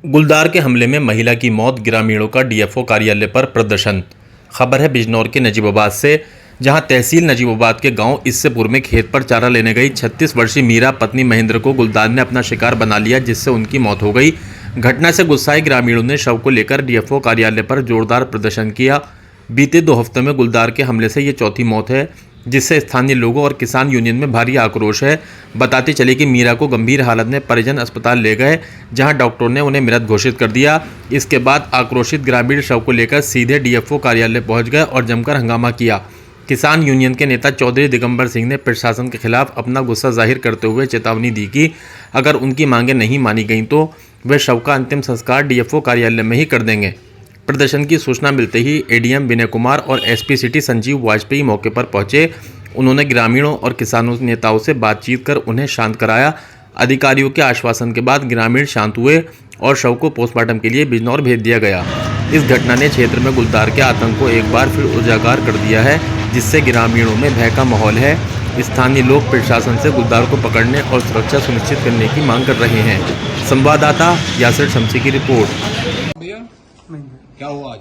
गुलदार के हमले में महिला की मौत, ग्रामीणों का डीएफओ कार्यालय पर प्रदर्शन। खबर है बिजनौर के नजीबाबाद से, जहां तहसील नजीबाबाद के गांव इससेपुर में खेत पर चारा लेने गई 36 वर्षीय मीरा पत्नी महेंद्र को गुलदार ने अपना शिकार बना लिया, जिससे उनकी मौत हो गई। घटना से गुस्साए ग्रामीणों ने शव को लेकर डीएफओ कार्यालय पर जोरदार प्रदर्शन किया। बीते 2 हफ्तों में गुलदार के हमले से ये चौथी मौत है, जिससे स्थानीय लोगों और किसान यूनियन में भारी आक्रोश है। बताते चले कि मीरा को गंभीर हालत में परिजन अस्पताल ले गए, जहां डॉक्टरों ने उन्हें मृत घोषित कर दिया। इसके बाद आक्रोशित ग्रामीण शव को लेकर सीधे डीएफओ कार्यालय पहुंच गए और जमकर हंगामा किया। किसान यूनियन के नेता चौधरी दिगंबर सिंह ने प्रशासन के खिलाफ अपना गुस्सा जाहिर करते हुए चेतावनी दी कि अगर उनकी मांगें नहीं मानी गईं तो वे शव का अंतिम संस्कार डीएफओ कार्यालय में ही कर देंगे। प्रदर्शन की सूचना मिलते ही एडीएम विनय कुमार और एसपी सिटी संजीव वाजपेयी मौके पर पहुंचे। उन्होंने ग्रामीणों और किसानों नेताओं से बातचीत कर उन्हें शांत कराया। अधिकारियों के आश्वासन के बाद ग्रामीण शांत हुए और शव को पोस्टमार्टम के लिए बिजनौर भेज दिया गया। इस घटना ने क्षेत्र में गुलदार के आतंक को एक बार फिर उजागर कर दिया है, जिससे ग्रामीणों में भय का माहौल है। स्थानीय लोग प्रशासन से गुलदार को पकड़ने और सुरक्षा सुनिश्चित करने की मांग कर रहे हैं। संवाददाता यासिर शमसी की रिपोर्ट। क्या हुआ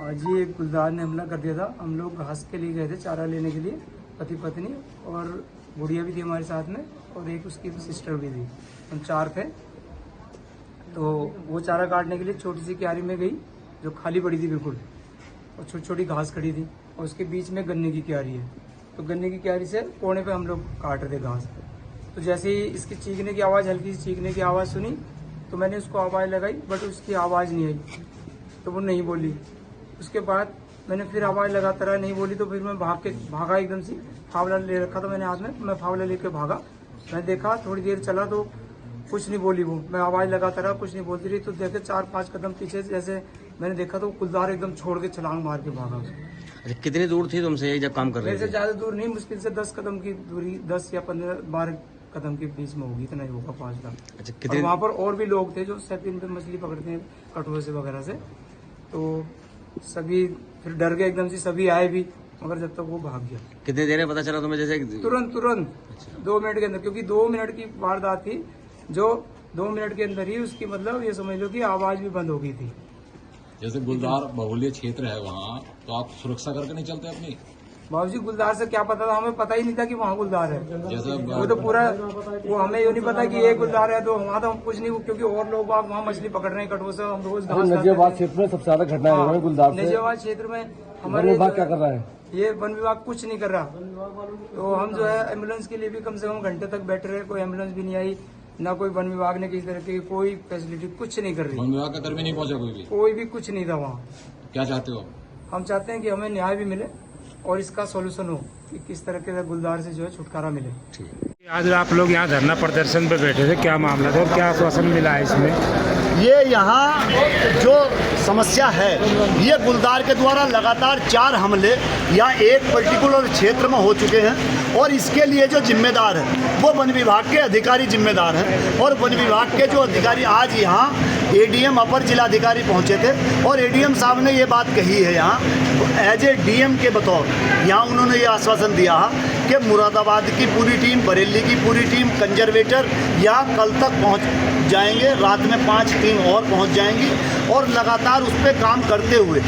आज ही एक गुलदार ने हमला कर दिया था। हम लोग घास के लिए गए थे, चारा लेने के लिए, पति पत्नी और गुड़िया भी थी हमारे साथ में और एक उसकी सिस्टर भी थी। हम 4 थे। तो वो चारा काटने के लिए छोटी सी क्यारी में गई जो खाली पड़ी थी बिल्कुल, और छोटी छोटी घास खड़ी थी और उसके बीच में गन्ने की क्यारी है। तो गन्ने की क्यारी से कोने पे हम लोग काट रहे थे घास। तो जैसे ही इसकी चीखने की आवाज़, हल्की सी चीखने की आवाज़ सुनी तो मैंने उसको आवाज़ लगाई, बट उसकी आवाज़ नहीं आई, तो वो नहीं बोली। उसके बाद मैंने फिर आवाज़ लगाता रहा, नहीं बोली। तो फिर मैं भागा एकदम से, फावला ले रखा था मैंने हाथ में, मैं फावला लेके भागा। मैं देखा थोड़ी देर चला तो कुछ नहीं बोली वो। मैं आवाज़ लगाता रहा, कुछ नहीं बोलती रही। तो देखे 4-5 कदम पीछे जैसे मैंने देखा तो गुलदार एकदम छोड़ के छलांग मार के भागा। अच्छा, कितनी दूर थी तुमसे जब काम कर रहे थे? मेरे से ज्यादा दूर नहीं, मुश्किल से 10 कदम की दूरी, 10 या 15-12 कदम के बीच में होगी, इतना ही होगा, 5 लाख। अच्छा, कितने? वहाँ पर और भी लोग थे जो सैपिन पे मछली पकड़ते हैं कटुए से वगैरह से। तो सभी फिर डर गए एकदम से, सभी आए भी, मगर जब तक वो भाग गया। कितनी देर में पता चला तुम्हें? जैसे तुरंत 2 मिनट के अंदर, क्योंकि 2 मिनट की वारदात थी, जो 2 मिनट के अंदर ही उसकी, मतलब ये समझ लो कि आवाज भी बंद हो गई थी। जैसे गुलदार बहुल्य क्षेत्र है वहाँ, तो आप सुरक्षा करके नहीं चलते अपनी? बाबूजी गुलदार से क्या पता था, हमें पता ही नहीं था कि वहाँ गुलदार है। जैसे वो तो पूरा, वो हमें ये नहीं पता कि ये गुलदार है, तो वहाँ तो हम कुछ नहीं, क्योंकि और लोग वहाँ मछली पकड़ रहे हैं कटुए से। हम रोज नजीबाबाद क्षेत्र में सबसे ज्यादा घटना है गुलदार से। नजीबाबाद क्षेत्र में हमारे विभाग क्या कर रहा है? ये वन विभाग कुछ नहीं कर रहा। तो हम जो है एम्बुलेंस के लिए भी कम से कम घंटे तक बैठे रहे, कोई एम्बुलेंस भी नहीं आई, ना कोई वन विभाग ने किसी तरह की कोई फैसिलिटी कुछ नहीं कर रही। वन विभाग का कर्मी नहीं पहुंचा? कोई भी कुछ नहीं था वहाँ। क्या चाहते हो? हम चाहते हैं कि हमें न्याय भी मिले और इसका सॉल्यूशन हो कि किस तरह के गुलदार से जो है छुटकारा मिले। आज आप लोग यहाँ धरना प्रदर्शन पे बैठे थे, क्या मामला था और क्या आश्वासन मिला है इसमें? ये यहाँ जो समस्या है, ये गुलदार के द्वारा लगातार 4 हमले या एक पर्टिकुलर क्षेत्र में हो चुके हैं, और इसके लिए जो जिम्मेदार है वो वन विभाग के अधिकारी जिम्मेदार हैं। और वन विभाग के जो अधिकारी आज यहाँ एडीएम अपर जिलाधिकारी पहुँचे थे, और एडीएम साहब ने ये बात कही है यहाँ एज ए डीएम के बतौर, यहाँ उन्होंने ये आश्वासन दिया कि मुरादाबाद की पूरी टीम, बरेली की पूरी टीम, कंजर्वेटर यहाँ कल तक पहुँच जाएंगे, रात में 5 टीम और पहुँच जाएंगी, और लगातार उस पर काम करते हुए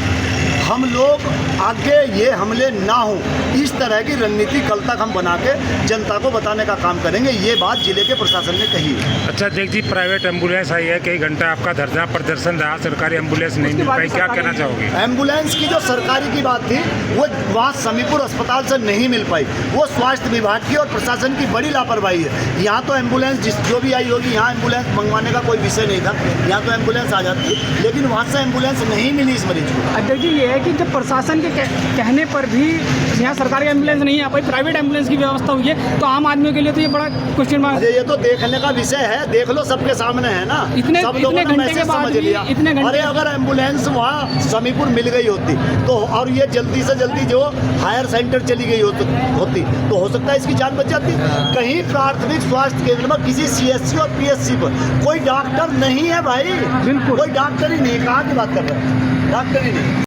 हम लोग आगे ये हमले ना हो, इस तरह की रणनीति कल तक हम बना के जनता को बताने का काम करेंगे। ये बात जिले के प्रशासन ने कही है। अच्छा देख जी, प्राइवेट एम्बुलेंस आई है, कई घंटा आपका धरना प्रदर्शन रहा, सरकारी एम्बुलेंस नहीं मिल पाई, क्या कहना चाहोगे? एम्बुलेंस की जो सरकारी की बात थी वो वहाँ समीपुर अस्पताल से नहीं मिल पाई, वो स्वास्थ्य विभाग की और प्रशासन की बड़ी लापरवाही है। यहाँ तो एम्बुलेंस जो भी आई होगी, यहाँ एम्बुलेंस मंगवाने का कोई विषय नहीं था, यहाँ तो एम्बुलेंस आ जाती, लेकिन वहाँ से एम्बुलेंस नहीं मिली इस मरीज को। अध्यक्ष जी, ये है कि जब प्रशासन के कहने पर भी यहाँ सरकारी एम्बुलेंस नहीं आ पाई, प्राइवेट एम्बुलेंस की व्यवस्था हुई है, तो आम आदमियों के लिए तो ये बड़ा क्वेश्चन मार्क है। ये तो देखने का विषय है, देख लो, सबके सामने है ना, सब लोगों ने मैसेज समझ लिया। अरे अगर एम्बुलेंस वहाँ समीपुर मिल गई होती तो, और ये जल्दी से जल्दी जो हायर सेंटर चली गई होती तो हो सकता है इसकी जान बच जाती। कहीं प्राथमिक स्वास्थ्य केंद्र में किसी CSC और PSC पर कोई डॉक्टर नहीं है भाई, कोई डॉक्टर ही नहीं, कहाँ की बात कर रहे हैं, डॉक्टर ही नहीं।